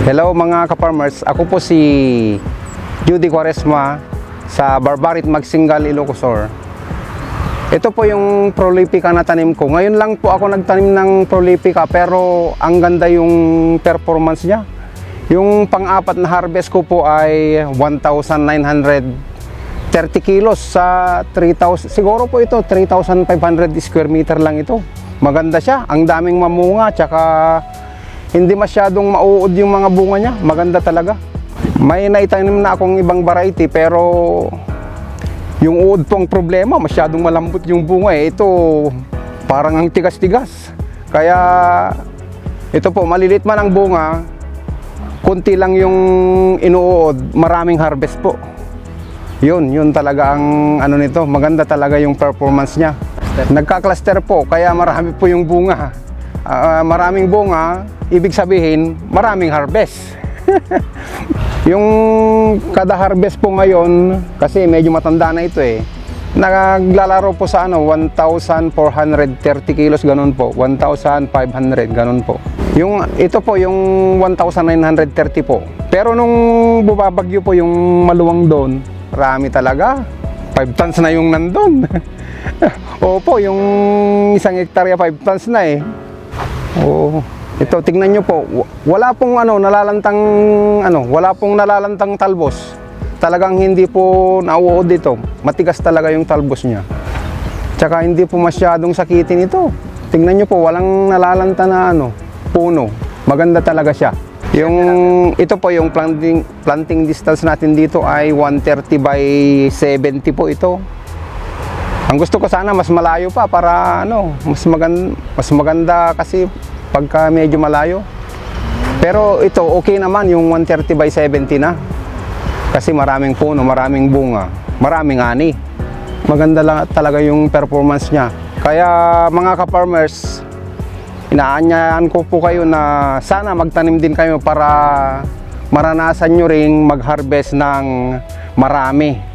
Hello mga ka-farmers, ako po si Judy Quaresma sa Barbarit Magsingal, Ilocosur. Ito po yung Prolifica na tanim ko. Ngayon lang po ako nagtanim ng Prolifica pero ang ganda yung performance niya. Yung pang-apat na harvest ko po ay 1,930 kilos sa 3,000. Siguro po ito 3,500 square meter lang ito. Maganda siya, ang daming mamunga, tsaka hindi masyadong mauod yung mga bunga niya. Maganda talaga. May naitanim na akong ibang variety pero yung uod po ang problema. Masyadong malambot yung bunga eh. Ito parang ang tigas-tigas. Kaya ito po, malilit man ang bunga, kunti lang yung inuod, maraming harvest po. Yun talaga ang ano nito. Maganda talaga yung performance niya. Nagka-cluster po, kaya marami po yung bunga. Maraming bunga, ibig sabihin maraming harvest. Yung kada harvest po ngayon, kasi medyo matanda na ito eh, naglalaro po sa 1,430 kilos, ganun po, 1,500, ganun po. Ito po yung 1,930 po. Pero nung bumabagyo po yung maluwang doon, marami talaga, 5 tons na yung nandun. Opo, yung isang hektarya 5 tons na eh. Oo. Ito, tingnan nyo po, wala pong wala pong nalalantang talbos. Talagang hindi po nauod dito. Matigas talaga yung talbos niya. Tsaka hindi po masyadong sakitin ito. Tingnan nyo po, walang nalalanta na puno. Maganda talaga siya. Ito po yung planting distance natin dito ay 130 by 70 po ito. Ang gusto ko sana mas malayo pa para mas maganda kasi pagka medyo malayo. Pero ito okay naman yung 130 by 70 na. Kasi maraming puno, maraming bunga, maraming ani. Maganda lang talaga yung performance niya. Kaya mga ka-farmers, inaanyayahan ko po kayo na sana magtanim din kayo para maranasan nyo ring mag-harvest ng marami.